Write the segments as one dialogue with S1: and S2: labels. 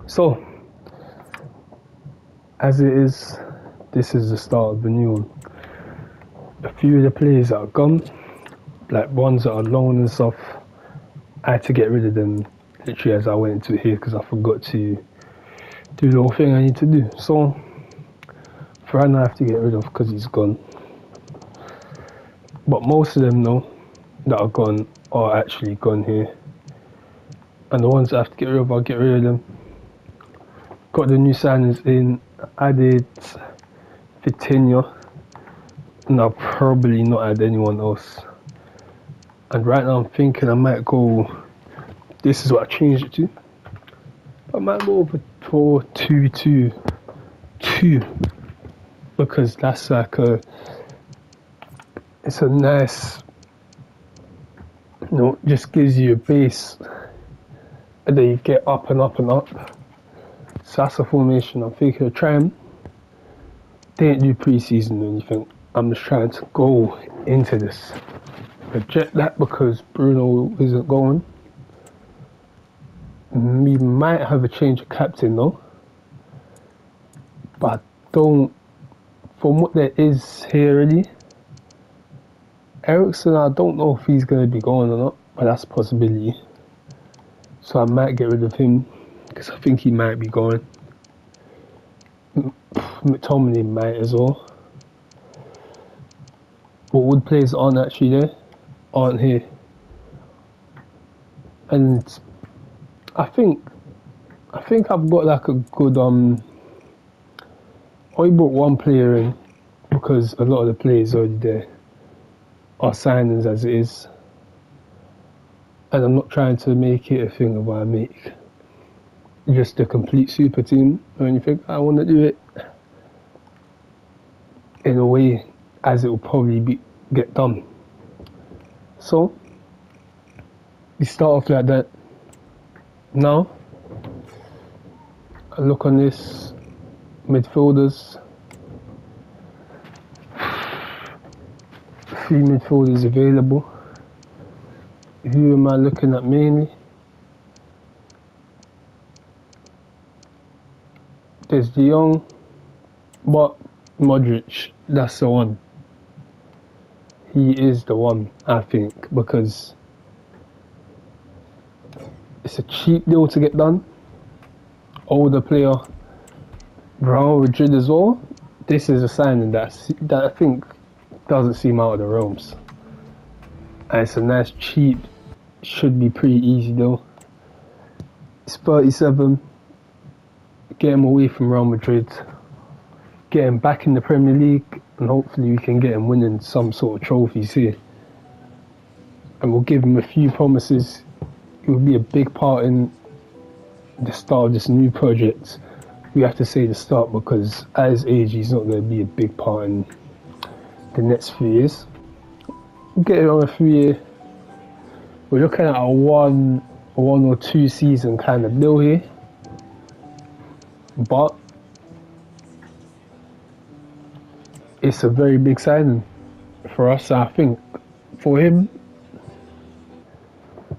S1: So, as it is, this is the start of the new one. A few of the players that are gone, like ones that are loan and stuff, I had to get rid of them literally as I went into it here because I forgot to do the whole thing I need to do. So, Varane I have to get rid of because he's gone. But most of them though, that are gone are actually gone here. And the ones that I have to get rid of, I'll get rid of them. Got the new signings in, added Vitinha, and I'll probably not add anyone else. And right now I'm thinking I might go, this is what I changed it to. I might go over 4-2-2-2 because that's like it's a nice, just gives you a base and then you get up and up and up. So that's a formation I'm thinking of trying. Didn't do pre-season or anything. I'm just trying to go into this. Reject that because Bruno isn't going. We might have a change of captain though. But I don't, from what there is here already, Eriksen, I don't know if he's going to be going or not, but that's a possibility. So I might get rid of him because I think he might be going. McTominay might as well. But Wood players aren't actually there, aren't here. And I think I've got like a good I only brought one player in because a lot of the players already there are signings as it is. And I'm not trying to make it a thing of what I make just a complete super team or anything. I want to do it in a way as it will probably get done. So we start off like that. Now I look on this midfielders. 3 midfielders available. Who am I looking at mainly? There's De Jong, but Modric, that's the one. He is the one, I think, because it's a cheap deal to get done. Older player, Real Madrid as well. This is a signing that I think doesn't seem out of the realms. And it's a nice, cheap, should be pretty easy though. It's 37. Get him away from Real Madrid. Get him back in the Premier League, and hopefully we can get him winning some sort of trophies here. And we'll give him a few promises. It will be a big part in the start of this new project. We have to say the start because at his age he's not going to be a big part in the next few years. We'll get it on a 3-year. We're looking at a one or 2 season kind of deal here. But it's a very big signing for us, I think. For him,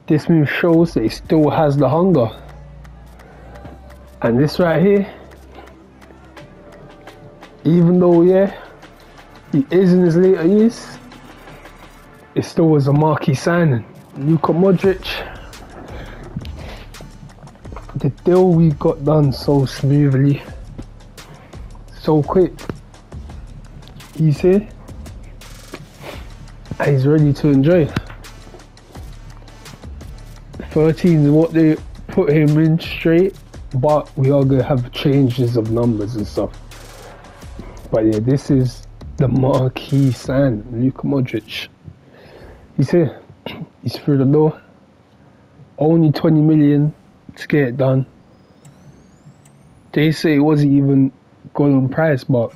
S1: this move shows that he still has the hunger. And this right here, even though, yeah, he is in his later years, it still was a marquee signing. Luka Modric, the deal we got done so smoothly, so quick. He's here, and he's ready to enjoy. 13 is what they put him in straight, but we are going to have changes of numbers and stuff. But yeah, this is the marquee sign, Luka Modric. He's here, he's through the door. Only 20 million to get it done. They say it wasn't even good on price, but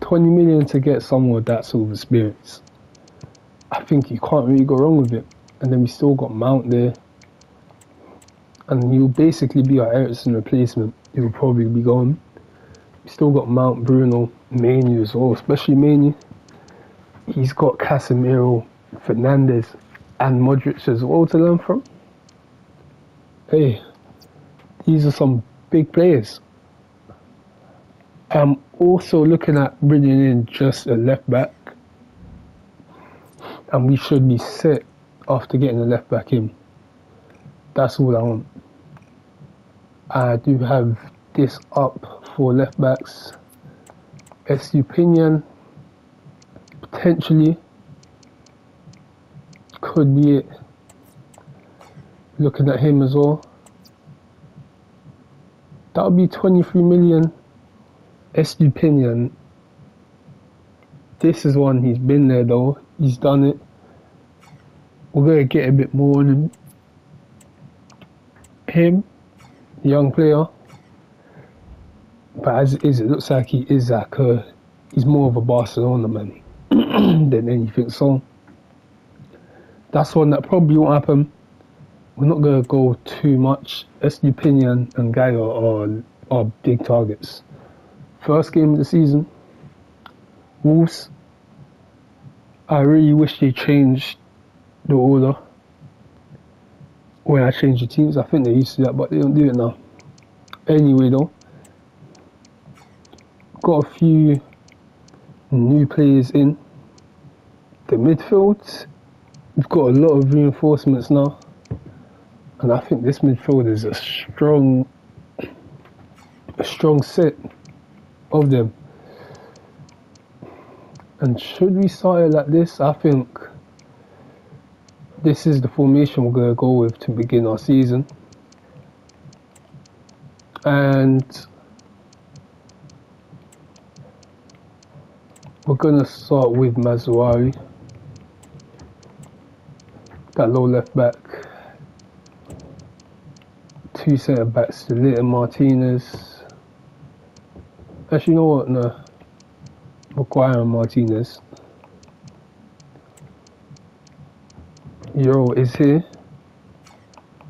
S1: 20 million to get someone with that sort of experience, I think you can't really go wrong with it. And then we still got Mount there, and he'll basically be our Eriksen replacement. He will probably be gone. We still got Mount, Bruno, Mainu as well, especially Mainu. He's got Casemiro, Fernandes and Modric as well to learn from. Hey, these are some big players. I'm also looking at bringing in just a left back, and we should be set after getting the left back in. That's all I want. I do have this up for left backs. Estupinian potentially could be it. Looking at him as well. That would be 23 million. Estupinian. This is one, he's been there though. He's done it. We're going to get a bit more on him. Young player. But as it is, it looks like he is like he's more of a Barcelona man than anything. So that's one that probably won't happen. We're not going to go too much. Estupinian and Gaia are big targets. First game of the season, Wolves. I really wish they changed the order when I changed the teams. I think they used to do that, but they don't do it now. Anyway though, got a few new players in the midfield. We've got a lot of reinforcements now, and I think this midfield is a strong set of them. And should we start it like this, I think this is the formation we're going to go with to begin our season. And we're going to start with Mazraoui, that low left back. Two centre backs, Delite and Martinez. Actually, you know what? No. Maguire and Martinez. Euro is here,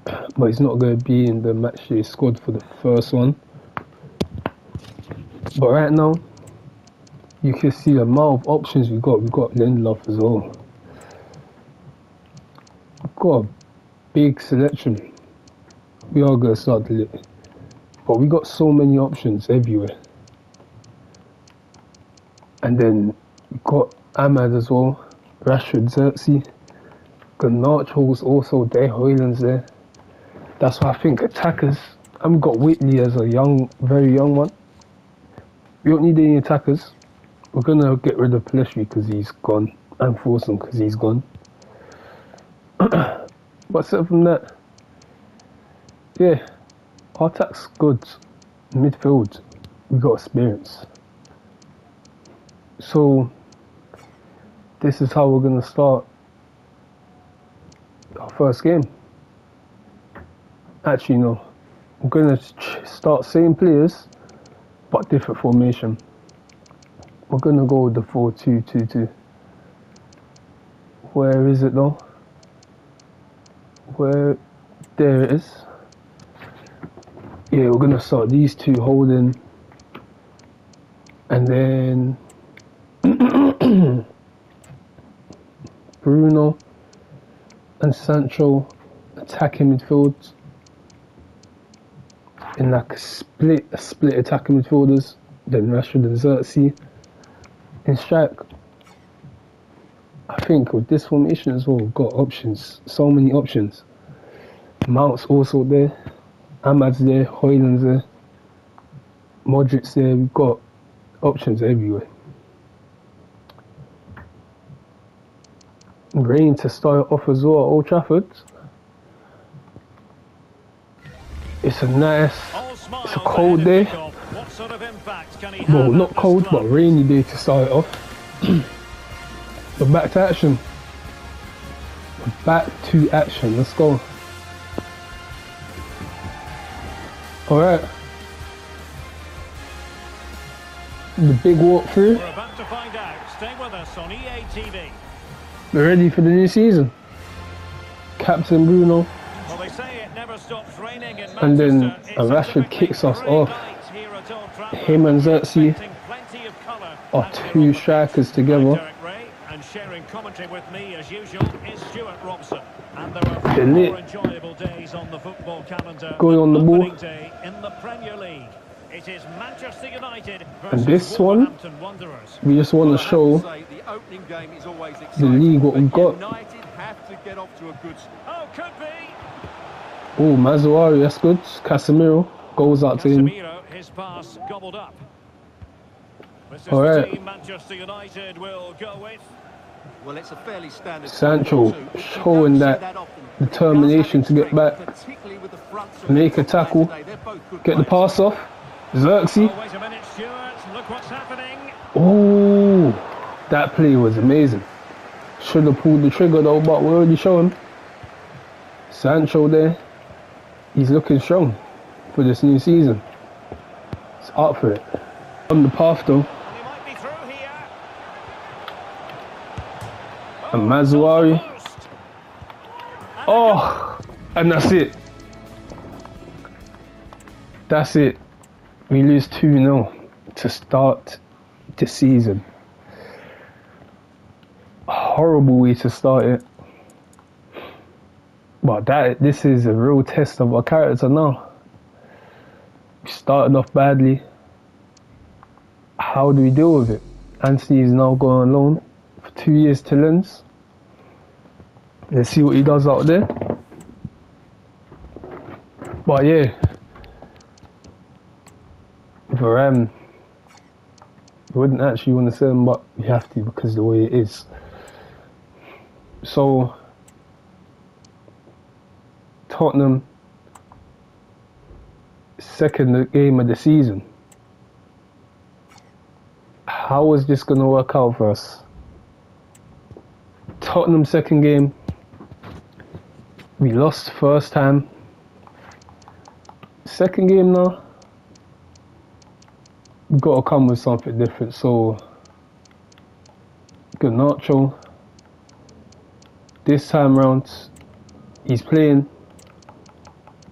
S1: but he's not going to be in the matchday squad for the first one. But right now, you can see the amount of options we've got. We've got Lindelof as well. We've got a big selection. We are going to start Delite, but we got so many options everywhere. And then we've got Ahmad as well, Rashford, Xerxes, Garnacho's also there, Højlund's there. That's why I think attackers, and we've got Whitley as a very young one. We don't need any attackers. We're going to get rid of Pelestri because he's gone, and Forson because he's gone. But aside from that, yeah, our attack's good. Midfield, we've got experience. So this is how we're going to start our first game. Actually no, we're going to start same players but different formation. We're going to go with the 4-2-2-2. Where is it though? There it is. Yeah, we're going to start these two holding, and then Bruno and Sancho attacking midfield in like a split attacking midfielders. Then Rashford and Xerxes in strike. I think with this formation as well, we've got options, so many options. Mount's also there, Ahmad's there, Højlund's there, Modric's there. We've got options everywhere. Rain to start off as well at Old Trafford. It's a cold day. Well, not cold, but rainy day to start it off. But back to action. Let's go. Alright. The big walkthrough.
S2: We're about to find out. Stay with us on EA TV.
S1: We're ready for the new season. Captain Bruno.
S2: Well, they say it never stops raining in
S1: and then
S2: Manchester.
S1: Rashford kicks us off. Him and Xerxes are two strikers together.
S2: And sharing commentary with me as usual is Stuart Robson. And there are
S1: Delite
S2: more enjoyable days on the football calendar.
S1: going on the ball.
S2: Day in the Premier League. It is Manchester United
S1: And
S2: versus
S1: this one,
S2: Wolverhampton Wanderers.
S1: we just want to show the league what we've got.
S3: United have to get off to a good start.
S2: Oh, could be.
S1: Oh, Mazzuari, that's good. Casemiro goes out to him.
S2: Casemiro, his pass gobbled up. This is
S1: All
S2: the
S1: right.
S2: team Manchester United will go with.
S3: Well, it's a fairly standard
S1: Sancho
S3: 4-4-2, but you
S1: showing
S3: don't see
S1: that
S3: often.
S1: determination to get back,
S3: Particularly with the front
S1: make a tackle,
S3: They're both good
S1: get the
S3: players.
S1: pass off. Xerxes.
S2: Oh, wait a minute, Stuart. Look what's happening.
S1: Oh, that play was amazing. Should have pulled the trigger though, but we already showed him. Sancho there. He's looking strong for this new season. It's up for it. On the path though.
S2: And he might be through here.
S1: And Mazzuari.
S2: Post.
S1: Oh, and that's it. That's it. We lose 2-0 to start the season. A horrible way to start it. But this is a real test of our character now. We started off badly. How do we deal with it? Anthony is now going on loan for 2 years to Lens. Let's see what he does out there. But yeah, Varane, I wouldn't actually want to say him, but we have to because of the way it is. So, Tottenham, second game of the season. How is this going to work out for us? Tottenham second game, we lost first time. Second game now, we've got to come with something different. So, Garnacho, this time round, he's playing.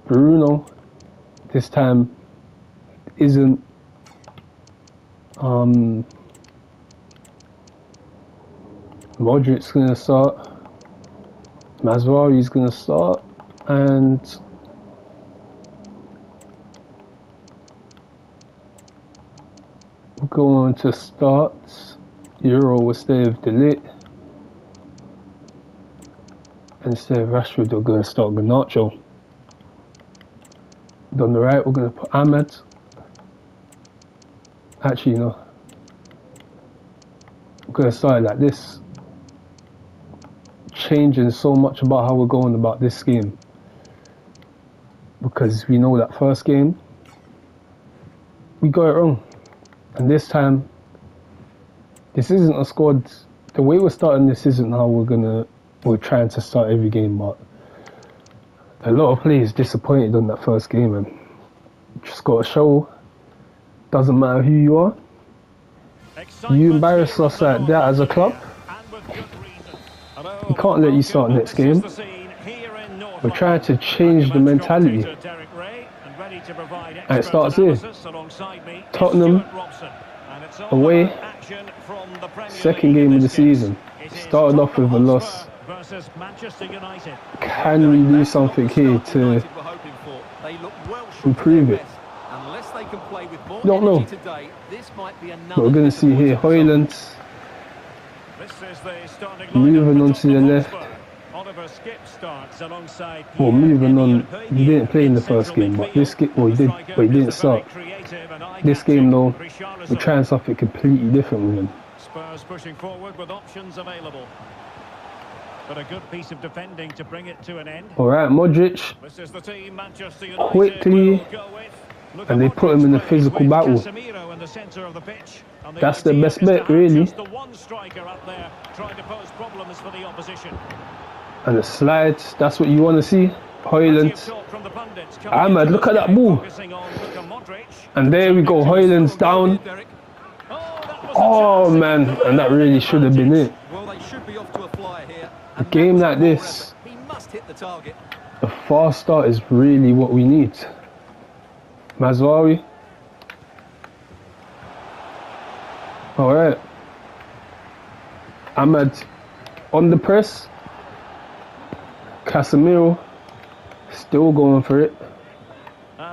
S1: Bruno, this time, isn't. Modric's going to start. Mazzuari's going to start. And we're going to start Euro instead of Delete. Instead of Rashford, we're going to start Garnacho. On the right, we're going to put Ahmed. Actually, no. We're going to start like this. Changing so much about how we're going about this game. Because we know that first game, we got it wrong. And this time, this isn't a squad. The way we're starting this isn't how we're trying to start every game, but a lot of players disappointed on that first game, and just got to show, doesn't matter who you are, you embarrass us like that as a club, we can't let you start next game. We're trying to change the mentality, and it starts here. Tottenham away, second game of the season, started off with a loss. Can we do something here to improve it? Don't know. But we're going to see here Højlund moving on to the left. Well, moving on. He didn't play in the first game, but this game, well, he did, but he didn't start. This game, though, we're trying something completely different with him.
S2: Spurs pushing forward with options available. But a good piece of defending to bring it to an end.
S1: Alright, Modric,
S2: This is the team Manchester United
S1: quickly,
S2: will go with.
S1: and they put him in a physical battle.
S2: Casemiro in the centre of the pitch. And the
S1: That's the
S2: idea
S1: best
S2: is to
S1: bet,
S2: have
S1: really.
S2: just the one striker up there trying to pose problems for the opposition.
S1: And the slides, that's what you want to see. Højlund.
S2: Talk from the pundits coming
S1: Ahmed,
S2: into
S1: look
S2: the
S1: at that
S2: game,
S1: ball.
S2: focusing on Luka Modric.
S1: And there we go, Højlund's down. Oh man, and that really should have been it.
S3: Well, they should be off to a flyer here.
S1: A game like this,
S3: He must hit the target.
S1: a fast start is really what we need. Mazzuari. Alright. Ahmed on the press. Casemiro still going for it.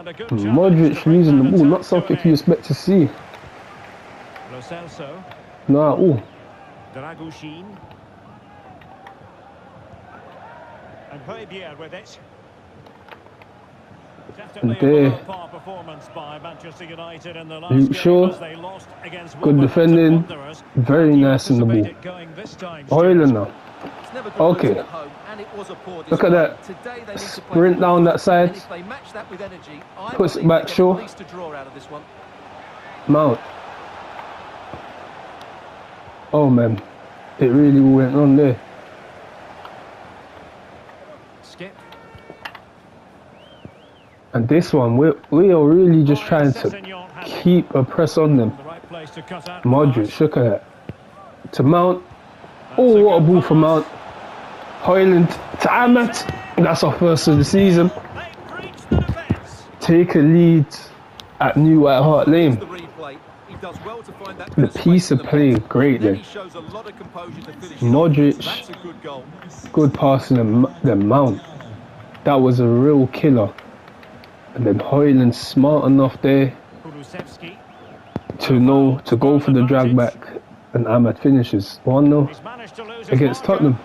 S2: And a good
S1: Modric losing the ball, not something you expect to see.
S2: Lo Celso,
S1: Not at all.
S2: Dragushin. And Højbjerg with it. Definitely
S1: there.
S2: a below-par performance by Manchester United in the last
S1: Luke
S2: game
S1: Shaw.
S2: as they lost against
S1: Good
S2: Wolverhampton
S1: defending.
S2: Wanderers.
S1: Very
S2: How do you
S1: nice in the ball.
S2: anticipate it going this time,
S1: Højlund
S2: Stuart?
S1: now.
S3: It's never good
S1: Okay.
S3: losing at home, and it was a poor
S1: Look at
S3: display.
S1: that.
S3: Today they need to play
S1: Sprint
S3: more
S1: down that
S3: focus,
S1: side.
S3: and if they match that with energy, I
S1: Puts it
S3: believe
S1: back
S3: they get
S1: Shaw.
S3: at least a draw out of this one.
S1: Mount. Oh man, it really went on there.
S2: Skip.
S1: And this one, we are really just trying to
S2: Sessegnon has it.
S1: keep a press on them.
S2: The right place to cut out
S1: Modric,
S2: pass.
S1: look at that. To Mount.
S2: That's
S1: Oh,
S2: a
S1: what a
S2: good
S1: ball from
S2: pass.
S1: Mount. Højlund to Ahmed. That's our first of the season.
S2: They breach the defence.
S1: Take a lead at New White Hart
S3: Here's
S1: Lane.
S3: the replay. He does well to find that
S1: The
S3: good space
S1: piece
S3: in
S1: of
S3: the
S1: play,
S3: box.
S1: great
S3: Then
S1: there.
S3: he shows a lot of composure to finish.
S1: Modric.
S3: That's a good goal.
S1: Good passing the Mount. That was a real killer. And then Højlund smart enough there
S2: Kulusevski.
S1: to know to go for the drag back, and Ahmed finishes 1-0
S2: He's managed to lose his
S1: against
S2: marker.
S1: Tottenham.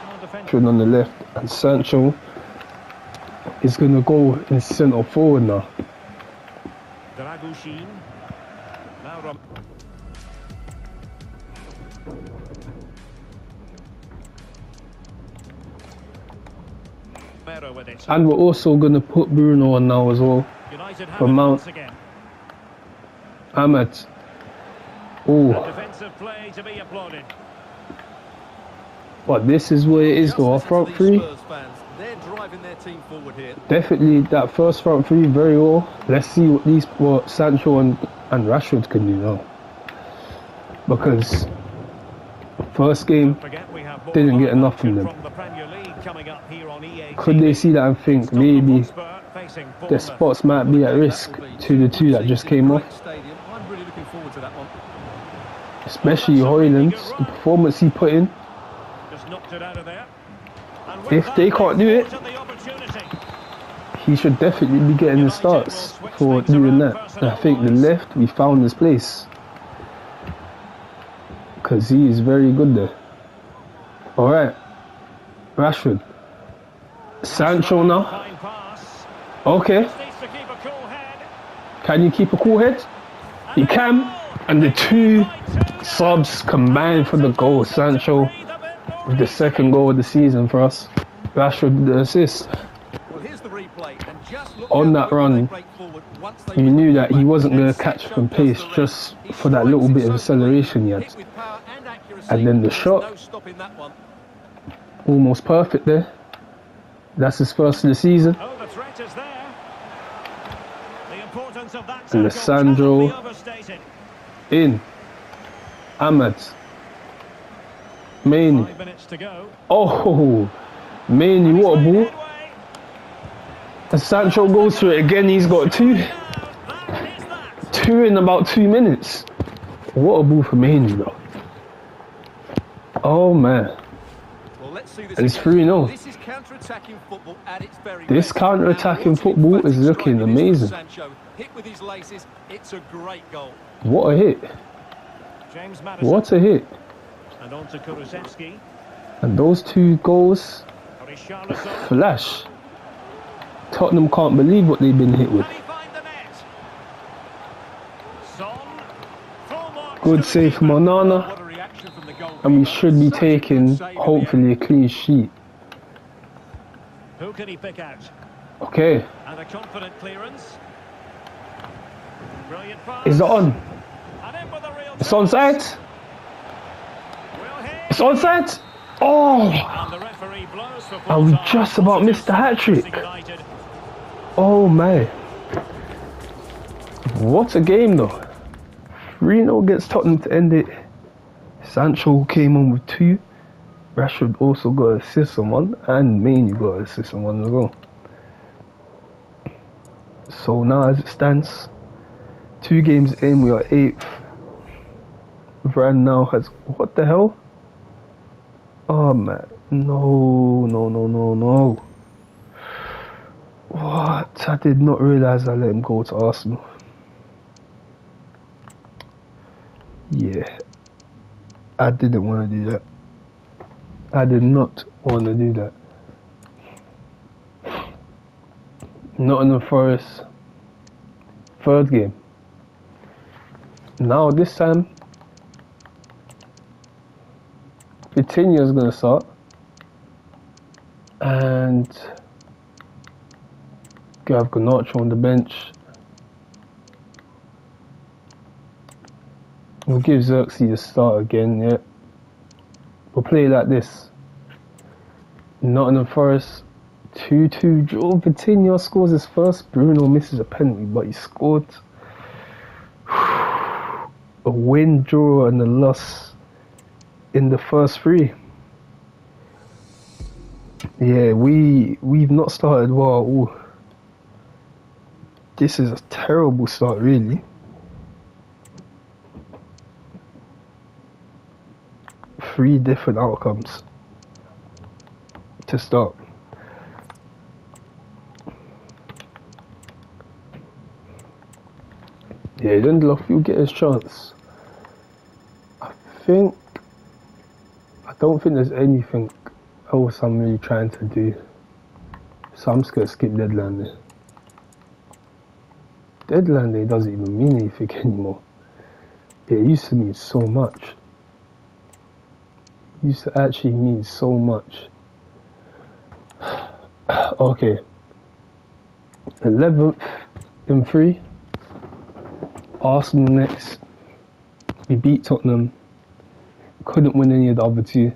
S2: Well defended.
S1: On the left, and Sancho is going to go in centre forward now.
S2: Dragushin. Now Romero with it.
S1: And we're also going to put Bruno on now as well.
S2: United have
S1: for
S2: it
S1: Mount.
S2: once again.
S1: Ahmed. Oh,
S2: Defensive play to be applauded.
S1: but this is where it is though. Our
S3: Just
S1: front
S3: listen to
S1: three,
S3: these Spurs fans. They're driving their team forward here.
S1: definitely that first front three very well. Let's see what Sancho and Rashford can do now. Because first game,
S2: Forget we have more
S1: Didn't
S2: live
S1: get enough from
S2: action
S1: them.
S2: from the Premier League coming up here on EA
S1: could
S2: TV.
S1: they see that and think
S2: Tottenham
S1: maybe
S2: Hotspur facing
S1: their
S2: Bournemouth.
S1: spots might be at risk to the two that just came off?
S3: Stadium. I'm really looking forward to that one.
S1: Especially Højlund, the performance he put in.
S2: Just knocked it out of there. And with
S1: If
S2: that,
S1: they can't do it,
S2: thought of the opportunity.
S1: he should definitely be getting the starts for doing that. And I think the left, we found his place. Because he is very good there. Alright. Rashford. Sancho now.
S2: Fine pass.
S1: Okay.
S2: Just needs to keep a cool head.
S1: Can you keep a cool head? He can. And the two subs combined for the goal. Sancho with the second goal of the season for us. Rashford with the assist.
S3: Well, here's the replay. And just look
S1: On
S3: how
S1: that
S3: quickly
S1: run,
S3: they break forward once they
S1: You knew
S3: win
S1: that
S3: the
S1: he
S3: back.
S1: wasn't going
S3: And
S1: to catch
S3: Sancho
S1: from
S3: does
S1: pace
S3: the rest.
S1: just
S3: He
S1: for that
S3: strikes
S1: little
S3: it
S1: bit of
S3: so
S1: acceleration he
S3: clean,
S1: had.
S3: hit with power and accuracy.
S1: And then the
S3: There's
S1: shot.
S3: no stopping that one.
S1: Almost perfect there. That's his first of the season.
S2: Oh, the threat is there. The importance of that
S1: And
S2: tackle
S1: Sandro.
S2: cannot be overstated.
S1: In. Ahmed. Main.
S2: 5 minutes to go.
S1: Oh, Maney, what a
S2: He's made
S1: ball.
S2: headway.
S1: And Sancho goes for it again. He's got two.
S2: That is that.
S1: Two in about 2 minutes. What a ball for Maney, though. Oh, man.
S3: Well, let's see this
S1: And it's
S3: again.
S1: 3-0.
S3: This is counter-attacking football at its very
S1: This
S3: best.
S1: counter-attacking
S3: And what an
S1: football is
S3: emphatic
S1: looking
S3: strike it is from
S1: amazing.
S3: Sancho. Hit with his laces, it's a great goal.
S1: What a hit.
S2: James Maddison.
S1: What a hit.
S2: And on to Kulusevski.
S1: And those two goals,
S2: Richarlison.
S1: flash. Tottenham can't believe what they've been hit with.
S2: Can he find the net? Son. Full marks
S1: Good
S2: to the
S1: save from
S2: keeper.
S1: Onana.
S3: What a reaction from the goalkeeper.
S1: And we should be
S3: Such a good
S1: taking,
S3: save in the
S1: hopefully, a clean sheet.
S2: Who can he pick out?
S1: Okay.
S2: And a confident clearance. Brilliant pass.
S1: Is it on?
S2: And in with a real
S1: It's
S2: chance.
S1: onside.
S2: Will hit.
S1: It's onside. Oh.
S2: And the referee blows for full
S1: And we
S2: time.
S1: just about missed the hat-trick.
S2: United.
S1: Oh, man. What a game, though. 3-0 against Tottenham to end it. Sancho came on with 2. Rashford also got an assist on 1. And Maney got an assist on 1 as well. So now as it stands, 2 games in, we are 8th. Varane now has... What the hell? Oh, man. No. Oh. But I did not realise I let him go to Arsenal. Yeah, I didn't want to do that. I did not want to do that. Nottingham Forest, third game. Now this time, Vitinha's going to start. And you have Garnacho on the bench. We'll give Xerxes a start again, yeah. We'll play like this. Nottingham Forest 2-2 draw. Vitinha scores his first. Bruno misses a penalty, but he scored. A win, draw, and a loss in the first three. Yeah, we've not started well at all. This is a terrible start, really. Three different outcomes to start. Yeah, Lindelof will get his chance. I don't think there's anything else I'm really trying to do. So I'm just going to skip deadline day. Deadline day doesn't even mean anything anymore. It used to mean so much. It used to actually mean so much. Okay. 11th in 3. Arsenal next. We beat Tottenham. Couldn't win any of the other two.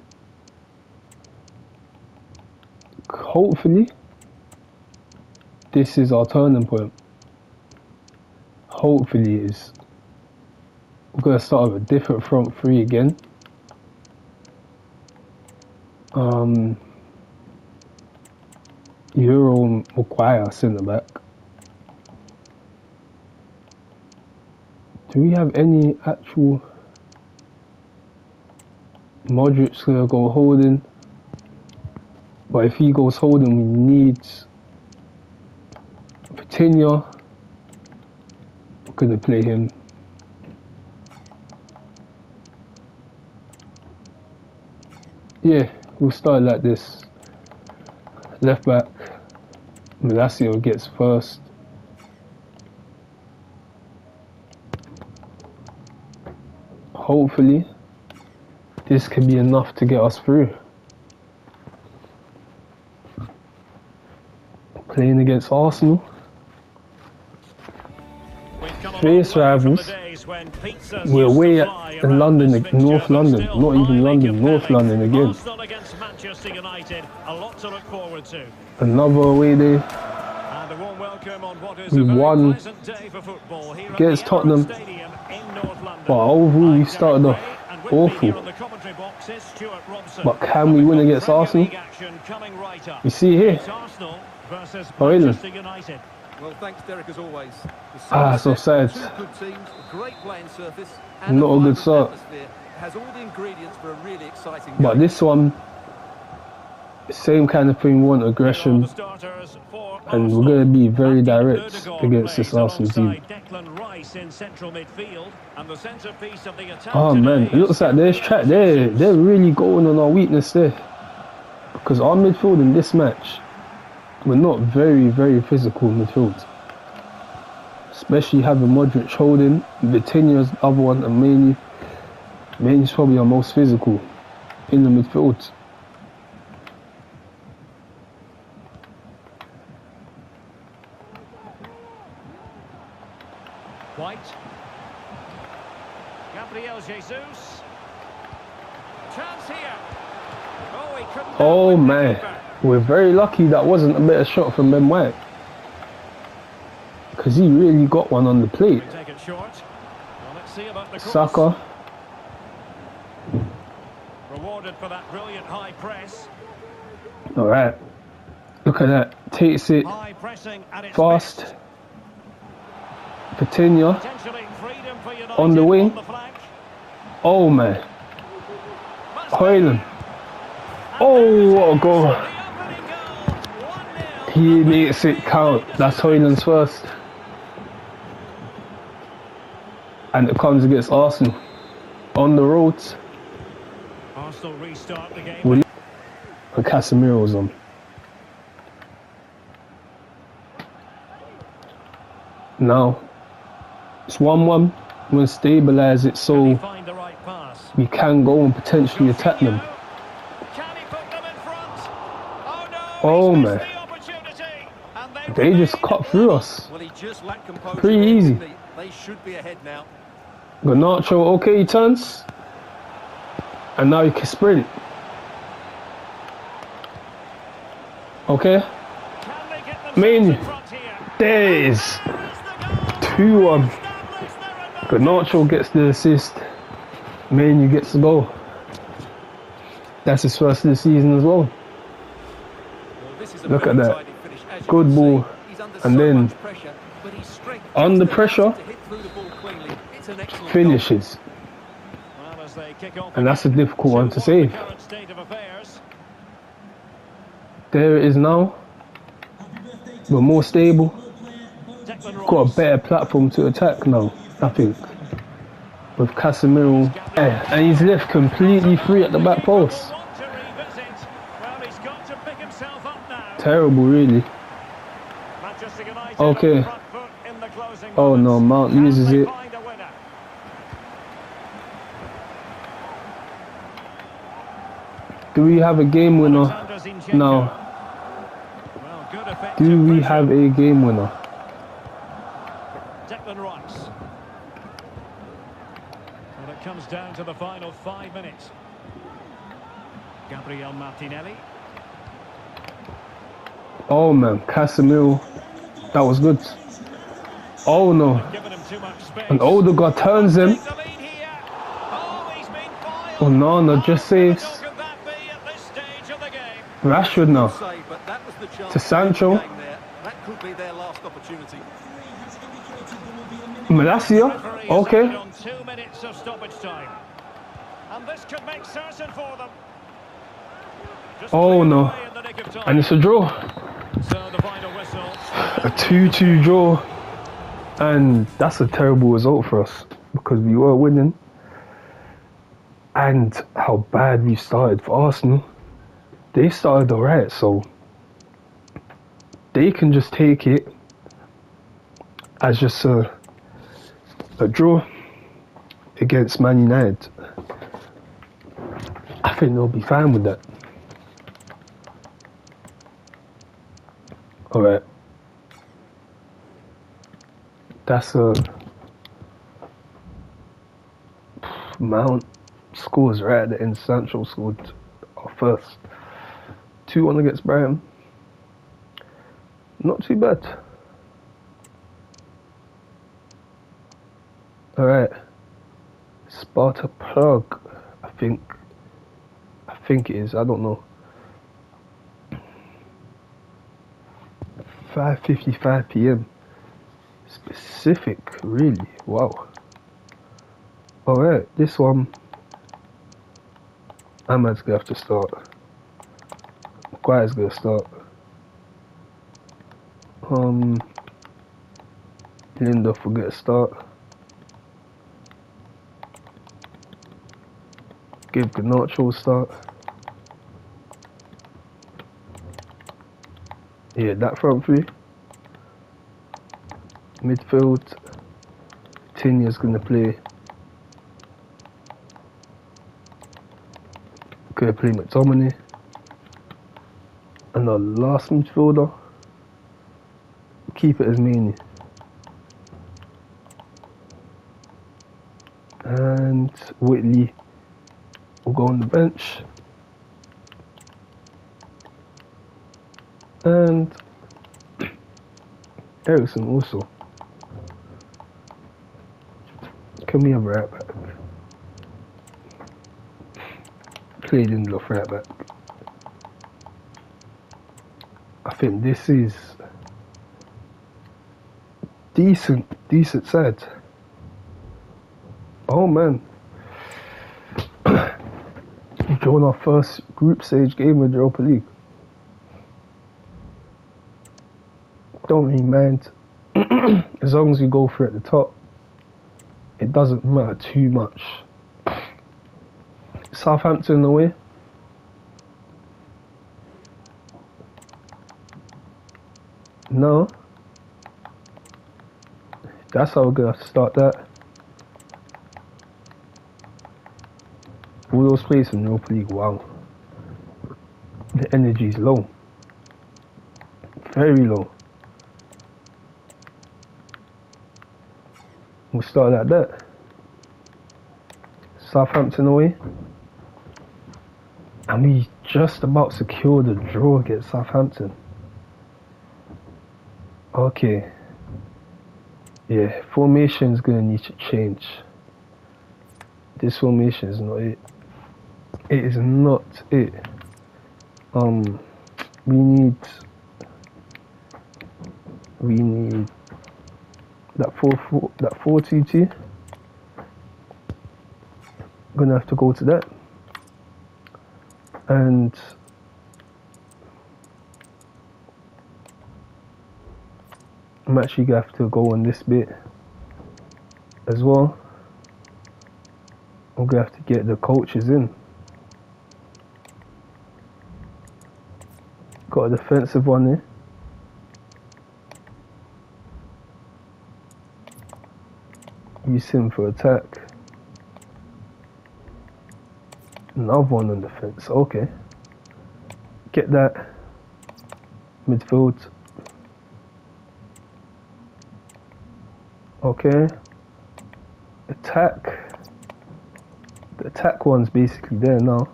S1: Hopefully, this is our turning point. Hopefully it is. We're going to start with a different front three again. Euro Maguire centre back. Do we have any actual... Modric's going to go holding. But if he goes holding, we need Vitinha. We're going to play him. Yeah, we'll start like this. Left back, Malacio gets first. Hopefully, this can be enough to get us through. Playing against Arsenal. Fierce rivals. We're away in London, North London, not even London, North London again. Another away day. We won against Tottenham, but overall we started off awful. But can we win against Arsenal? You see here, Højlund.
S3: Well, thanks, Derek, as always.
S1: So sad.
S3: Good teams, great playing surface,
S1: Not a good start.
S3: has all the ingredients for a really exciting
S1: But this one, same kind of thing, we want aggression, and we're going to be very direct against this Arsenal team. Oh man, it looks like they're really going on our weakness there. Because our midfield in this match, we're not very, very physical in midfield. Especially having Modric holding, Vitinha's the other one, and Main's probably our most physical in the midfield.
S2: White. Gabriel Jesus. Chance here. Oh, he couldn't.
S1: Oh man, we're very lucky that wasn't a better shot from Ben White. Because he really got one on the plate.
S2: Take it short. Well, let's see about the
S1: Saka.
S2: Rewarded for that brilliant high press.
S1: Alright. Look at that. Takes it
S2: High pressing at its
S1: fast.
S2: best.
S1: Vitinha
S2: Potentially freedom for United
S1: on the wing.
S2: on the flank.
S1: Oh man. Højlund. Oh, what a goal. He makes it count. That's Hoyland's first. And it comes against Arsenal. On the road.
S2: Arsenal restart the game.
S1: And Casemiro's on. Now, it's 1-1. We're going to stabilise it so
S2: Find the right pass.
S1: we can go and potentially attack them.
S2: Can he put them in front? Oh no!
S1: Oh,
S2: he's
S1: man.
S2: missed the opportunity, and
S1: They just cut through us.
S3: Well, he just lacked composure.
S1: Pretty
S3: there,
S1: easy.
S3: didn't he? They should be ahead now.
S1: Garnacho, okay, he turns. And now he can sprint. Okay.
S2: Can they get themselves
S1: Main.
S2: in front here?
S1: There it is.
S2: There's the goal.
S1: 2-1.
S2: Establish their advantage.
S1: Garnacho gets the assist. Manu gets the goal. That's his first of the season as well.
S3: Well, this is a
S1: Look at
S3: very
S1: that.
S3: tidy finish, as you
S1: Good
S3: can
S1: ball.
S3: see. He's under
S1: And
S3: so
S1: then
S3: much pressure, but his strength
S1: under
S3: just
S1: pressure,
S3: allows him to hit through the ball cleanly. It's an excellent goal.
S1: finishes.
S2: Well, as they kick off
S1: And that's a
S2: again,
S1: difficult one to
S2: 2-1
S1: save.
S2: the current state of affairs.
S1: There it is now. We're more stable.
S2: Declan
S1: Got a
S2: Rice.
S1: better platform to attack now, I think. With Casemiro. And he's left completely free at the back post.
S2: Want to revisit. Well, he's got to pick himself up now.
S1: Terrible, really.
S2: Manchester United
S1: Okay.
S2: on the front foot in the closing
S1: Oh no,
S2: moments.
S1: Mount
S2: Can
S1: loses
S2: they
S1: it.
S2: find a winner?
S1: Do we have a game winner?
S2: Alexander Zinchenko.
S1: No.
S2: Well, good effective
S1: Do we
S2: pressure.
S1: have a game winner?
S2: Declan Rice. Well, it comes down to the final 5 minutes. Gabriel Martinelli.
S1: Oh man, Casemiro. That was good. Oh no.
S2: Given him too much space.
S1: And Odegaard turns him.
S2: Take the lead here. Oh, he's been foiled.
S1: Oh no, no, just saves.
S2: How could that be at this stage of the game?
S1: Rashford now.
S3: Save, but that was the chance
S1: To Sancho.
S3: of the game there. That could be their last opportunity.
S1: Malacia.
S2: Referee has
S1: Okay.
S2: added on 2 minutes of stoppage time. And this could make certain for them. Just
S1: Oh,
S2: cleared
S1: no.
S2: away in the nick of time.
S1: And it's a draw.
S2: So the final whistle.
S1: A 2-2 draw. And that's a terrible result for us because we were winning. And how bad we started for Arsenal. They started alright, so they can just take it as just a draw against Man United. I think they'll be fine with that. Alright. That's a Mount scores right at the end. Sancho scored our first. 2-1 against Brighton. Not too bad. Alright. Sparta Prague. I think it is. I don't know. 5:55 PM. Specific, really. Wow. Alright, this one Ahmad's gonna have to start. Maguire's gonna start. Lindelof will get a start. Give Garnacho a start. Yeah, that front three. Midfield. Tinya's gonna play. Gonna play McTominay. And the last midfielder. Keep it as Manu. And Whitley will go on the bench. And Ericsson also. Can we have a right back? Played in the right back. I think this is decent side. Oh man. We've drawn our first group stage game with Europa League. don't really mind. As long as we go for it at the top, it doesn't matter too much. Southampton away. No. That's how we're going to start that. All those players from Europa League, wow. The energy is low. Very low. We'll start like that. Southampton away. And we just about secured the draw against Southampton. Okay. Yeah, formation's gonna need to change. This formation is not it. It is not it. We need that 4-2-2. Gonna have to go to that. And I'm actually gonna have to go on this bit as well. I'm gonna have to get the coaches in. Got a defensive one here. Use him for attack. Another one on defense. Okay. Get that. Midfield. Okay. Attack. The attack one's basically there now.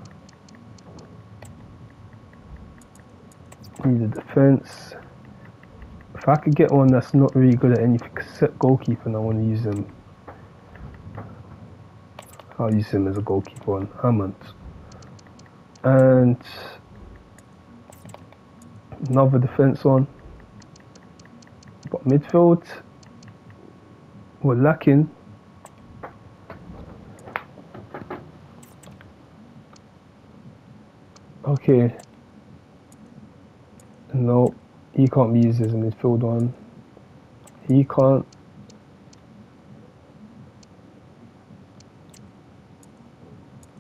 S1: Need a defense. If I could get one that's not really good at anything except goalkeeper, and I want to use him. I'll use him as a goalkeeper on Hammond. And another defense one. But midfield, we're lacking. Okay. No, he can't be used as a midfield one. He can't.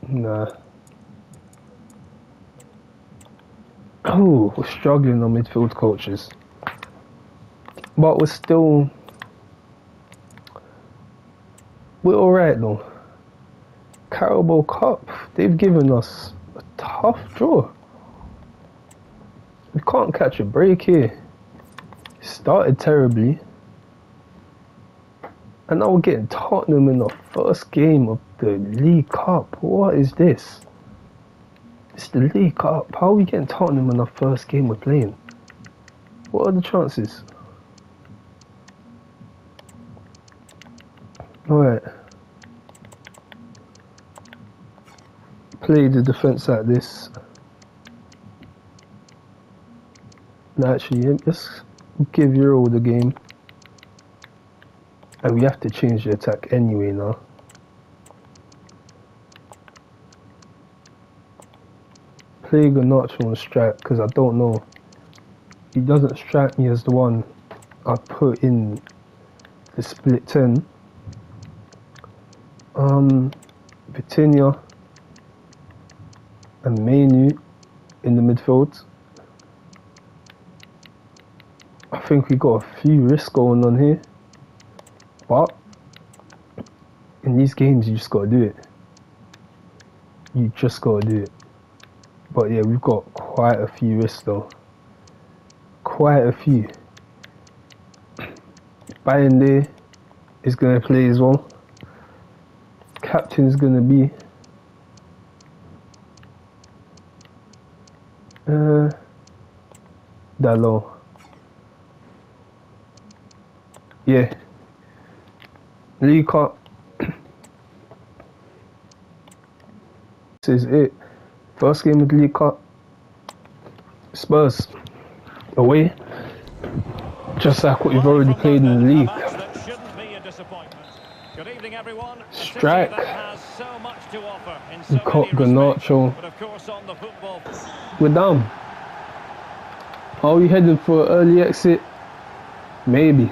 S1: Nah. Oh, we're struggling on midfield coaches. But we're alright though. Carabao Cup, they've given us a tough draw. We can't catch a break here. It started terribly. And now we're getting Tottenham in the first game of the League Cup. What is this? It's the League Cup. How are we getting Tottenham in the first game we're playing? What are the chances? Alright. Play the defense like this. Actually, let's give Euro the game. And we have to change the attack anyway now. Play Garnacho on strike, because I don't know. He doesn't strike me as the one I put in the split 10. Vitinha and Menu in the midfield. I think we got a few risks going on here. But in these games you just gotta do it. You just gotta do it. But yeah, we've got quite a few risks though. Quite a few. Bayern is gonna play as well. Captain is gonna be Dalot. Yeah. League Cup. This is it. First game of the League Cup. Spurs away. Just like what we've already played in the league.
S2: Good evening, everyone.
S1: Strike. We've got Garnacho. We're down. Are we heading for an early exit? Maybe.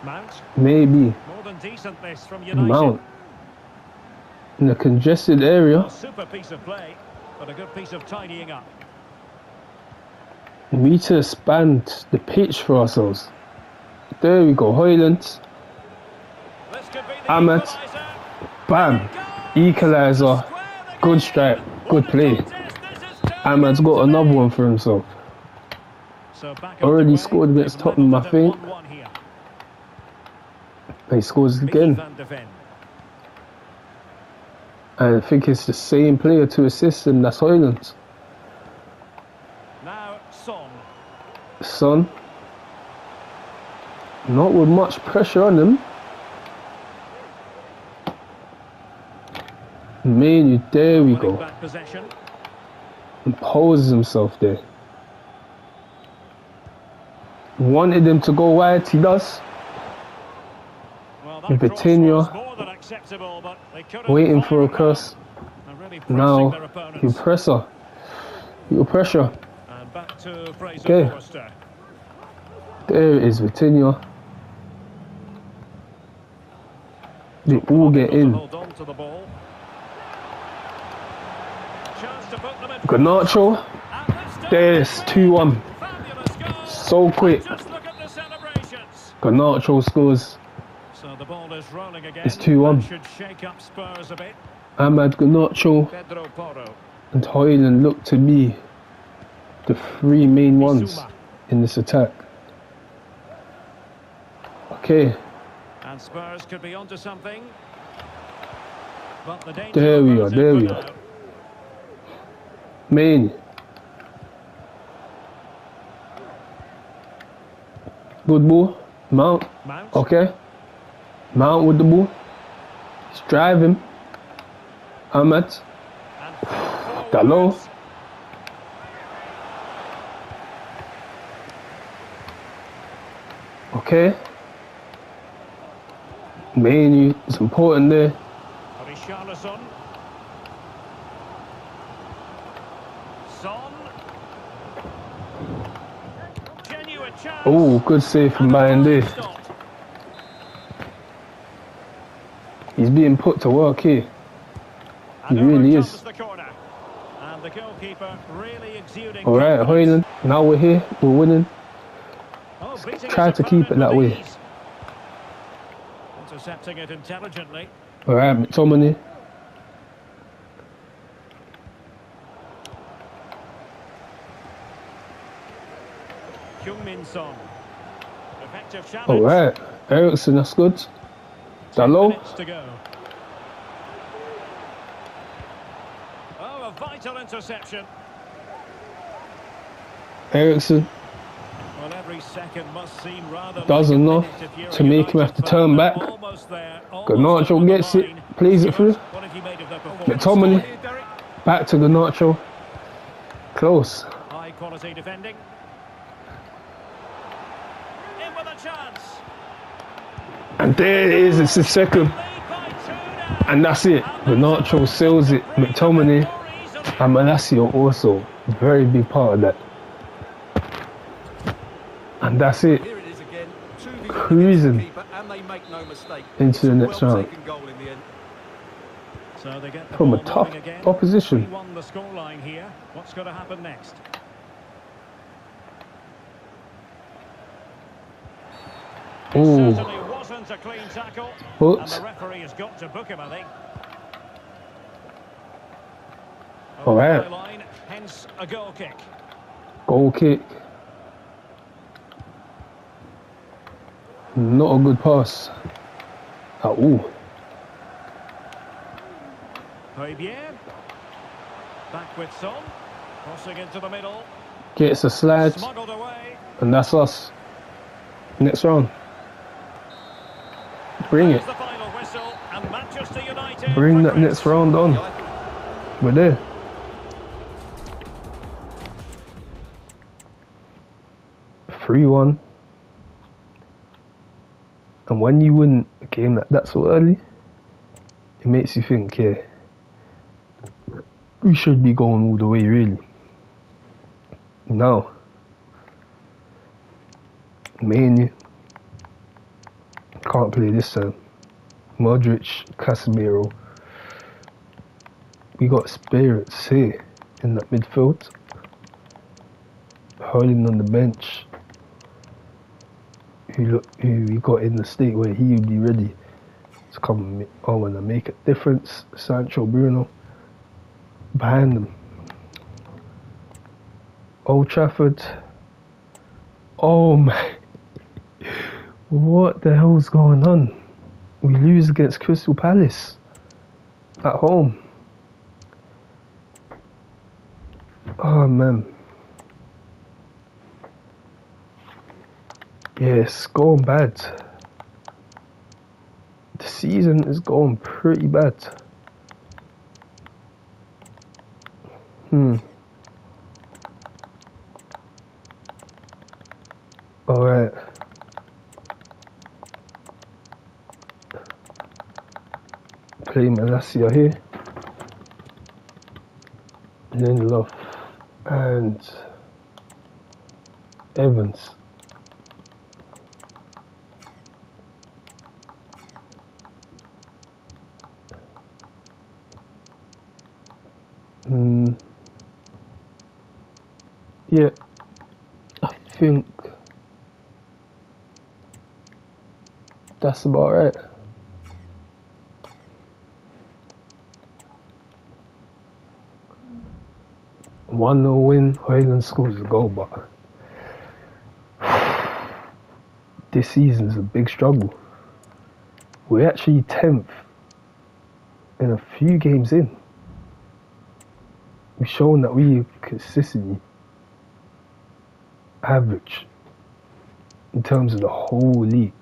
S2: Mount.
S1: Maybe.
S2: More than decent this from United.
S1: Mount. In a congested area.
S2: A super piece of play, but a good piece of tidying up.
S1: We need to expand the pitch for ourselves. There we go. Højlund.
S2: This could be the
S1: Ahmed.
S2: equaliser.
S1: Bam. Equaliser. Good strike. Good play. Ahmed's got another one for himself.
S2: So back
S1: Already
S2: underway.
S1: scored against
S2: They've
S1: Tottenham, I
S2: levelled
S1: think.
S2: at 1-1 here.
S1: He scores
S2: Mickey
S1: again.
S2: van de Ven.
S1: And I think it's the same player to assist him. That's Højlund.
S2: Now Son.
S1: Son. Not with much pressure on him. Manu, there we
S2: Winning
S1: go.
S2: back possession.
S1: Imposes himself there. Wanted him to go wide, he does.
S2: Well, that
S1: Vitinha.
S2: cross was more than acceptable, but they couldn't
S1: Waiting
S2: fire
S1: for a
S2: it
S1: cross.
S2: back. And really pressing
S1: Now,
S2: their
S1: you
S2: opponents.
S1: pressure. You pressure.
S2: And back to Fraser
S1: Okay.
S2: Forster.
S1: There it is, Vitinha. They all get
S2: Able to
S1: in.
S2: hold on to the ball. Chance to put them in.
S1: Garnacho.
S2: And this time-
S1: There's 2-1.
S2: Fabulous goal.
S1: So quick.
S2: Just look at the celebrations.
S1: Garnacho scores.
S2: So the ball is rolling again.
S1: It's 2-1.
S2: That should shake up Spurs a bit.
S1: Ahmad Garnacho
S2: Pedro Porro.
S1: and Højlund look to be the three main ones
S2: Bissouma.
S1: in this attack. Okay,
S2: And Spurs could be onto something. But the danger
S1: there we are,
S2: averted
S1: there
S2: for
S1: we
S2: now.
S1: are. Main. Good ball. Mount.
S2: Mount.
S1: Okay. Mount with the ball. He's driving. Ahmad.
S2: And forwards.
S1: Dalot. Okay. Manu is important there.
S2: Richarlison. Son. Genuine chance.
S1: Oh, good save from
S2: And the
S1: Bayern
S2: ball
S1: there.
S2: stopped.
S1: He's being put to work here.
S2: And
S1: He really
S2: over
S1: is.
S2: comes the corner. And the goalkeeper really exuding
S1: Alright,
S2: confidence.
S1: Højlund. Now we're here. We're winning.
S2: Oh, beating
S1: Try
S2: his
S1: to keep it
S2: opponent
S1: that
S2: with
S1: way.
S2: ease. Intercepting it intelligently.
S1: Alright, McTominay.
S2: Heung-min Son. Effective challenge.
S1: Alright. Eriksen, that's good.
S2: 10
S1: Dalot.
S2: minutes to go. Oh, a vital interception.
S1: Eriksen
S2: Well, every second must seem rather
S1: does
S2: like a
S1: enough
S2: minute if you're
S1: to
S2: a
S1: make him have to
S2: United
S1: turn
S2: fan.
S1: back.
S2: Almost there, almost
S1: Garnacho
S2: over the
S1: gets it,
S2: line.
S1: plays it through.
S2: What have you made of the performance?
S1: McTominay. Back to Garnacho. Close.
S2: High quality defending. In with a chance.
S1: And there it is. It's the second.
S2: Lead by 2 now.
S1: And that's it. Garnacho seals it. McTominay
S2: More easily.
S1: and Malacia also. Very big part of that. And that's it.
S3: Here it is again. 2-0
S1: Cruising
S3: against the keeper, and they make no mistake.
S1: into
S3: It's
S1: the
S3: a
S1: next round.
S3: well-taken goal in the end.
S2: So they get the
S1: From a
S2: ball
S1: tough
S2: rolling again.
S1: opposition.
S2: 3-1 the scoreline here. What's going to happen next? It
S1: Ooh.
S2: certainly wasn't a clean tackle.
S1: But-
S2: And the referee has got to book him, I think.
S1: All right.
S2: Over the line, hence a goal kick.
S1: Goal kick. Not a good pass at all.
S2: Højbjerg. Back with Son. Crossing into the middle.
S1: Gets a slide,
S2: Smuggled away.
S1: and that's us. Next round. Bring it.
S2: There's the final whistle, and Manchester United
S1: Bring that
S2: progress.
S1: next round on. We're there. (3-1). And when you win a game like that so early, it makes you think, yeah, we should be going all the way, really. Now, Manu, can't play this time. Modric, Casemiro. We got spirits here in that midfield. Hurling on the bench. Who we got in the state where he would be ready to come on and make a difference. Sancho, Bruno. Behind them. Old Trafford. Oh my. What the hell's going on? We lose against Crystal Palace at home. Oh man. Yeah, it's going bad. The season is going pretty bad. Alright. Play Malacia here. Lindelof and Evans. Yeah, I think that's about right. One 0 win, Highland scores a goal, but this season's a big struggle. We're actually 10th in a few games in. We've shown that we consistently average in terms of the whole league.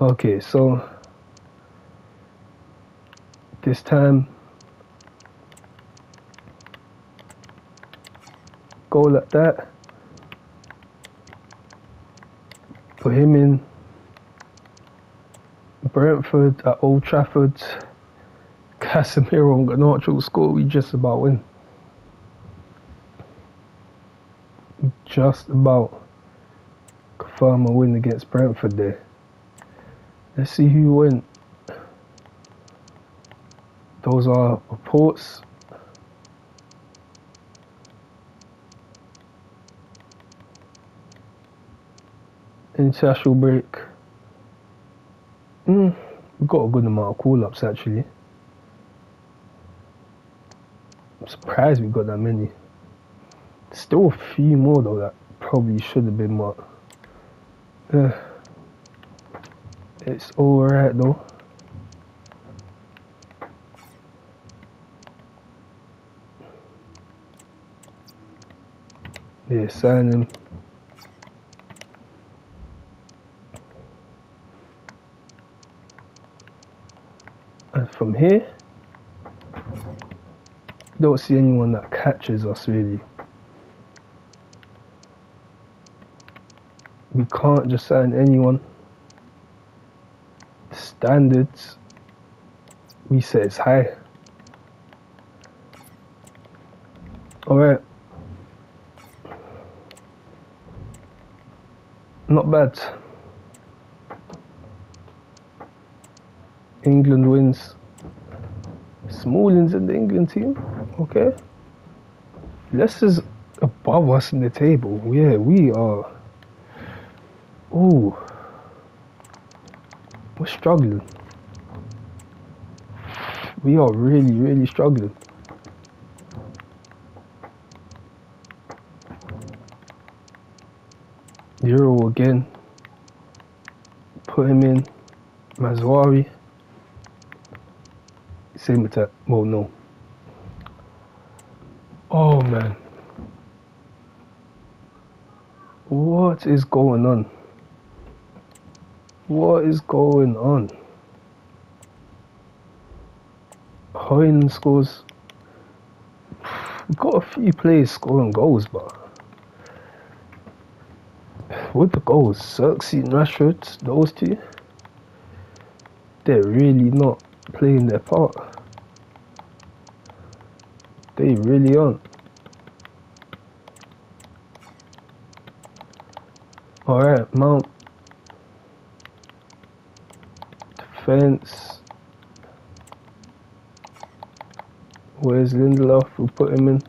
S1: Okay, so this time go like that, put him in. Brentford at Old Trafford, Casemiro and Garnacho score, we just about win. Just about confirm a win against Brentford there. Let's see who went. Those are reports. International break. We got a good amount of call-ups actually. I'm surprised we got that many. Still a few more though that probably should have been more. It's alright though. Yeah, sign him. And from here, don't see anyone that catches us really. We can't just sign anyone. Standards, we say it's high. Alright. Not bad. England wins. Smalling's in the England team. Okay. Leicester's above us in the table. Yeah, we are. Oh. We're struggling. We are really, really struggling. Euro again. Put him in. Mazwari. Same attack. Well, no. Oh man. What is going on? What is going on? Hoyne scores. We've got a few players scoring goals, but with the goals, Xerxes and Rashford, those two, they're really not playing their part. They really aren't. Alright, Mount. Defense. Where's Lindelof? We'll put him in.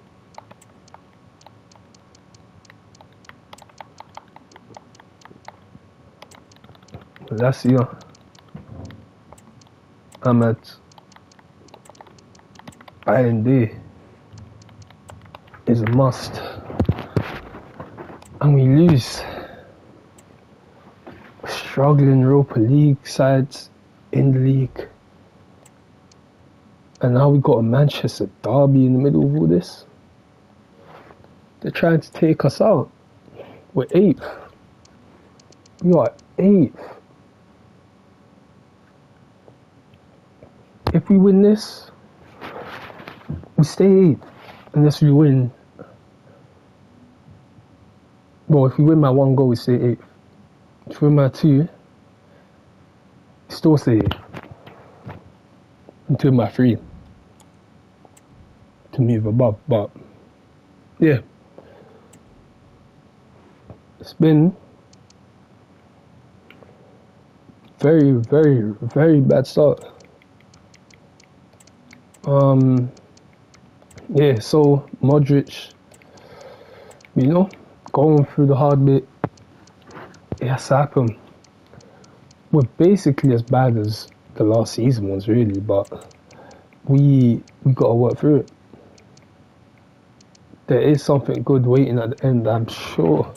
S1: Lazio. Ahmed. IND is a must. And we lose. Struggling Europa League sides in the league. And now we got a Manchester derby in the middle of all this. They're trying to take us out. We're 8th. We are 8th. If we win this, we stay 8th. Unless we win. Well, if we win by 1 goal, we stay 8th. If we win by 2, we still stay 8th. Until by 3. To move above, but yeah, it's been very, very, very bad start. Yeah, so Modric, you know, going through the hard bit, it has to happen. We're basically as bad as the last season was, really, but we gotta work through it. There is something good waiting at the end, I'm sure.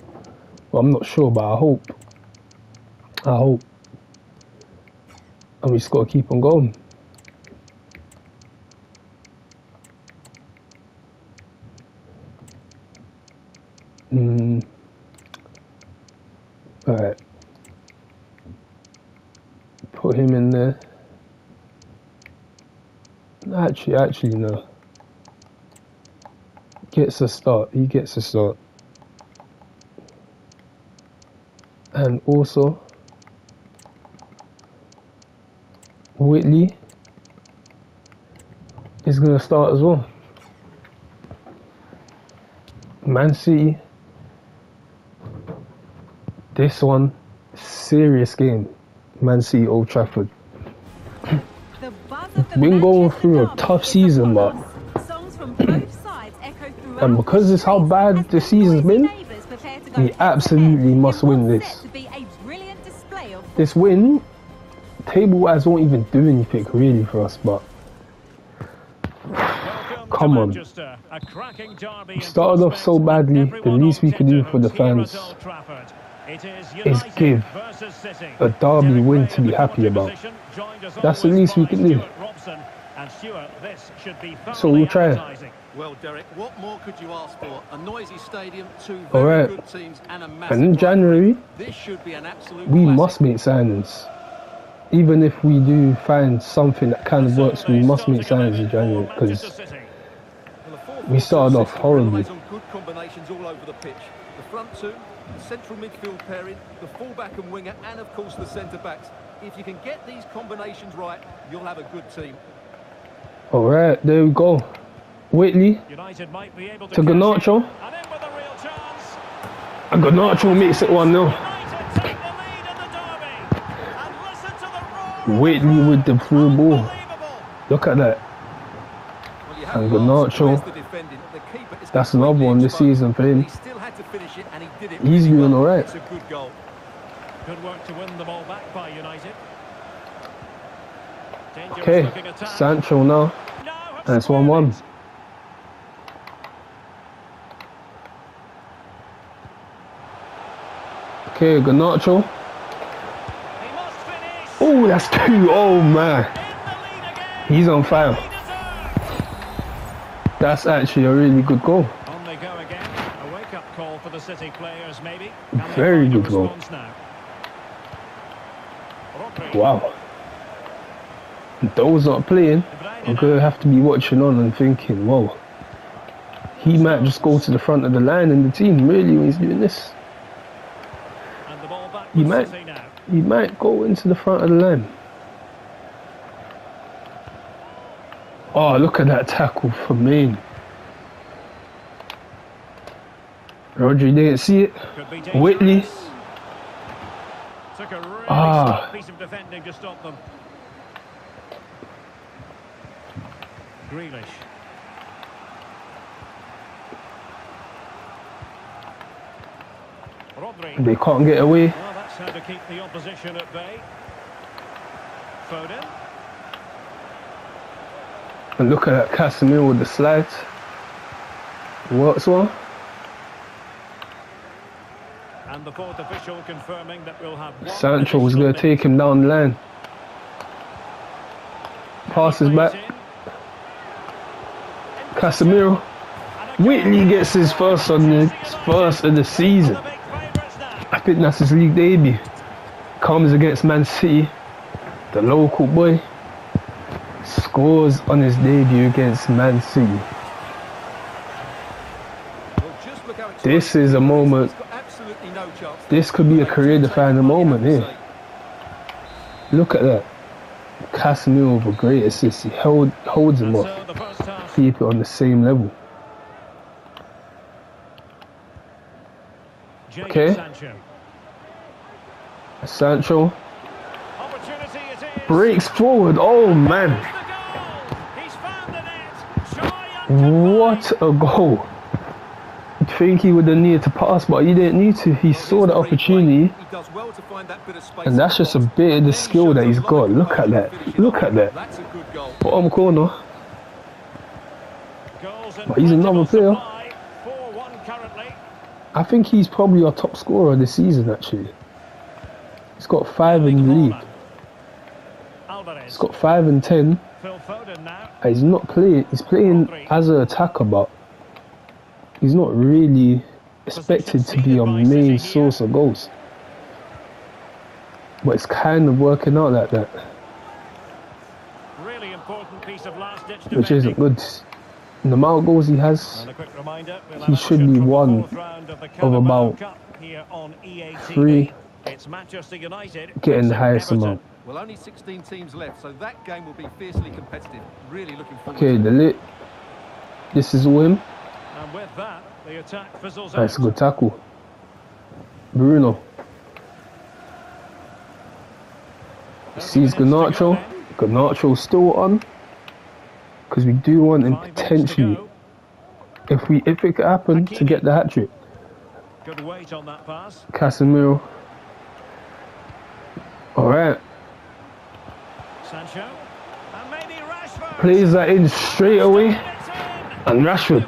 S1: Well, I'm not sure, but I hope. And we just gotta keep on going. Alright. Put him in there. Actually no. Gets a start. He gets a start. And also Whitley is gonna start as well. Man City. This one, serious game. Man City, Old Trafford. Been going through a tough season, but and because it's how bad the season's been, we absolutely must win this. This win, table-wise, won't even do anything really for us, but come on. We started off so badly, the least we could do for the fans is give a derby win to be happy about. That's the least we can do. So we'll try.
S3: Well, Derek, what more could you ask for? A noisy stadium, 2
S1: very
S3: good teams, and a massive.
S1: And in January,
S3: this should be an absolute
S1: we
S3: classic.
S1: must make signings. Even if we do find something that kind of works, we must make signings in January because we started off horribly.
S3: Good combinations all over the pitch. The front two, the central midfield pairing, the fullback and winger, and of course the centre backs. If you can get these combinations right, you'll have a good team.
S1: All right, there we go. Whitley to Garnacho. And Garnacho makes it 1-0. Whitley with the through ball. Look at that. And Garnacho. That's another one this season for him. He's doing alright.
S2: Good work to win the ball back by United.
S1: Okay, Sancho now. And it's 1-1. Okay, Garnacho. Oh, that's 2. Oh, man. He's on fire. That's actually a really good goal.
S2: On they go again. A wake-up call for the City players, maybe.
S1: Very good goal. Wow. Those not playing, I'm going to have to be watching on and thinking, whoa. He might just go to the front of the line in the team, really, when he's doing this. He might go into the front of the line. Oh, look at that tackle from Maine. Rodri didn't see it. Whitley.
S2: Took a really
S1: Ah.
S2: smart piece of defending to stop them. Grealish. Rodri.
S1: They can't get away.
S2: Well, that's how to keep the opposition at bay. Foden.
S1: And look at that Casemiro with the slides. Works well.
S2: And the fourth official confirming that we'll have one
S1: Sancho was going to
S2: additional
S1: take him down the line. Passes
S2: minute.
S1: back. Casemiro. Whitley gets his first of the season. I think that's his league debut. Comes against Man City. The local boy scores on his debut against Man City. This is a moment. This could be a career-defining moment here. Look at that. Casemiro with a great assist. He holds him off. Keep it on the same level. Okay. Sancho breaks forward. Oh man. What a goal. You'd think he would have needed to pass, but he didn't need to. He saw the opportunity. And that's just a bit of the skill that he's got. Look at that. Look at that. Bottom corner. But he's another player. I think he's probably our top scorer this season, actually. He's got 5 in the league. He's got 5 and 10. And he's not playing. He's playing as an attacker, but he's not really expected to be our main source of goals. But it's kind of working out like that.
S2: Really important piece of last-ditch
S1: which isn't good. The amount of goals he has, he should be one of about 3 getting the highest amount.
S3: Well, only 16 teams left, so that game will be fiercely competitive. Really looking forward
S1: Okay, the lit. This is him.
S2: And with that, the attack fizzles out.
S1: That's a good tackle. Bruno. Sees Garnacho. Garnacho's still on. Because we do want him potentially, if it could happen, to get the hat-trick.
S2: Good weight on that pass.
S1: Casemiro. Alright.
S2: Sancho. And maybe Rashford.
S1: Plays that in straight away. And Rashford.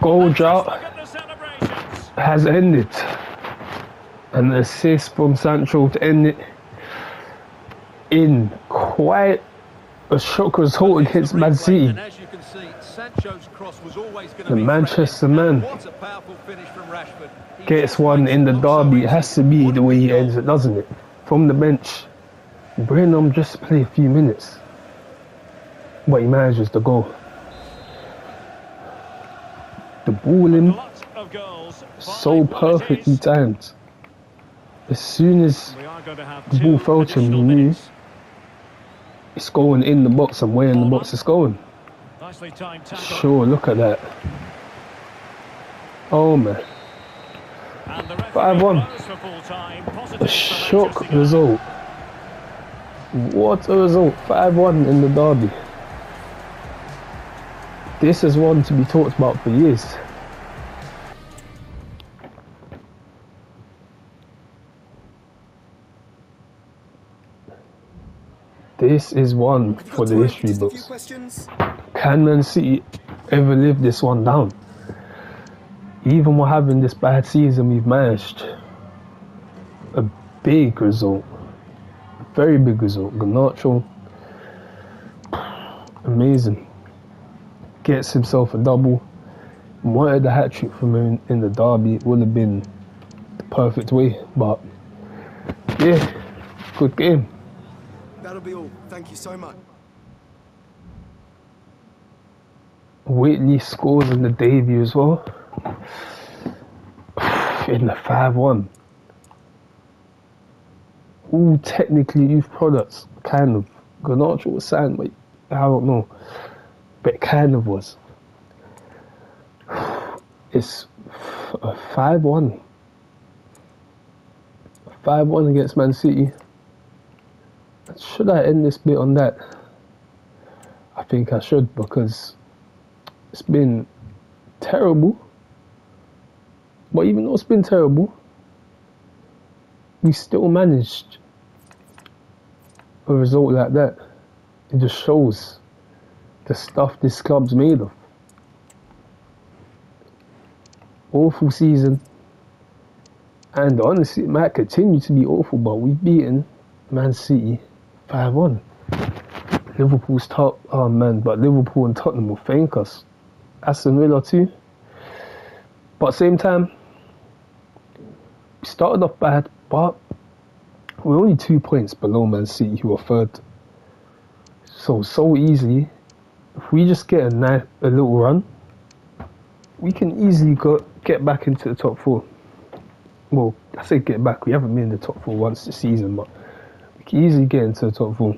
S1: Goal drought has ended. An assist from Sancho to end it in quite a shock result against Man City. The Manchester man gets one in the derby. It has to be the way he ends it, doesn't it? From the bench. Bring him just to play a few minutes. But he manages the goal. The ball in so perfectly timed. As soon as the ball fell to him, he knew it's going in the box and where in the box it's going. Sure, look at that. Oh man. 5-1. A shock result. What a result. 5-1 in the derby. This is one to be talked about for years. This is one for the history books. Can Man City ever live this one down? Even while having this bad season, we've managed a big result. A very big result. Garnacho, amazing. Gets himself a double. Wanted the hat-trick from him in the derby. It would have been the perfect way. But, yeah, good game.
S4: That'll be all. Thank you so much.
S1: Whitley scores in the debut as well. In the 5-1. All technically youth products, kind of. Garnacho was signed, but I don't know. But it kind of was. It's a 5-1. 5-1 against Man City. Should I end this bit on that? I think I should, because it's been terrible. But even though it's been terrible, we still managed a result like that. It just shows the stuff this club's made of. Awful season. And honestly, it might continue to be awful, but we've beaten Man City 5-1. Liverpool's top, oh man, but Liverpool and Tottenham will thank us. Aston Villa too. But at the same time, we started off bad, but we're only 2 points below Man City, who are third. So easily, if we just get a little run, we can easily get back into the top 4. Well, I say get back, we haven't been in the top 4 once this season, but we can easily get into the top 4.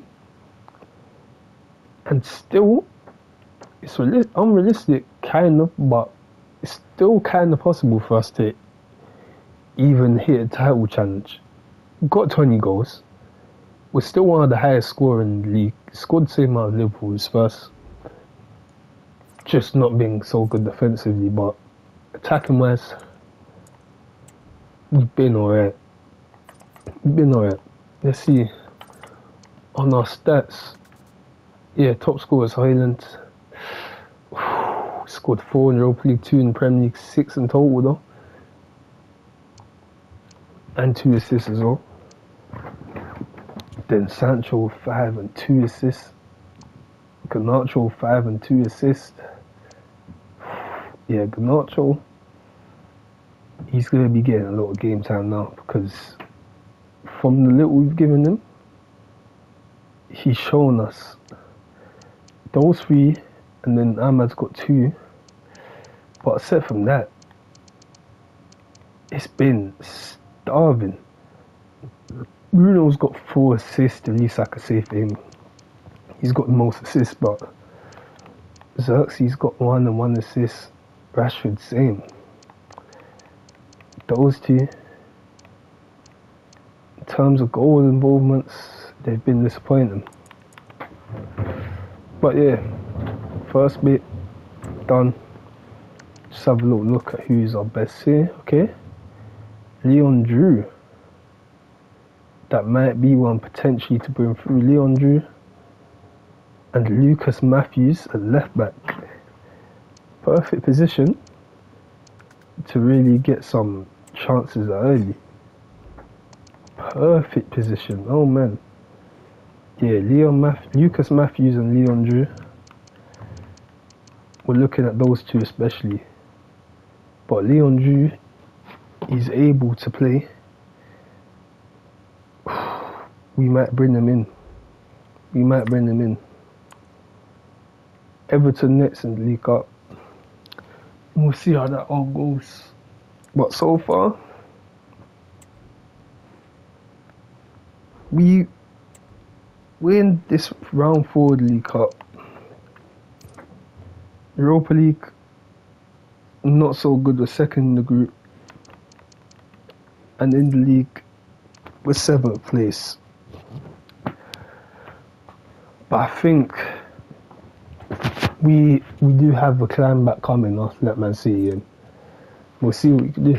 S1: And still, it's unrealistic, kind of, but it's still kind of possible for us to even hit a title challenge. We've got 20 goals. We're still one of the highest scorers in the league. Scored the same amount of Liverpool as first. Just not being so good defensively, but attacking wise, we've been alright. Let's see. On our stats, yeah, top scorer is Highland. Scored 4 in Europa League, 2 in Premier League, 6 in total though. And 2 assists as well. Then Sancho 5 and 2 assists. Garnacho 5 and 2 assists. Yeah, Garnacho, he's going to be getting a lot of game time now, because from the little we've given him, he's shown us those 3, and then Ahmad's got 2. But aside from that, it's been starving. Bruno's got 4 assists, the least I could say for him. He's got the most assists, but Xerxes got 1 and 1 assist. Rashford, same. Those 2, in terms of goal involvements, they've been disappointing. But yeah, first bit done. Just have a little look at who's our best here, okay? Leon Drew. That might be one potentially to bring through. Leon Drew and Lucas Matthews at left back. Perfect position to really get some chances early. Perfect position. Oh man. Yeah, Lucas Matthews and Leon Drew. We're looking at those 2 especially. But Leon Drew is able to play. We might bring them in. Everton next in the League Cup. We'll see how that all goes. But so far, we're in this round 4 of the League Cup. Europa League, not so good. We're second in the group. And in the league, we're 7th place. But I think we do have a climb back coming after that Man City, and we'll see what we can do.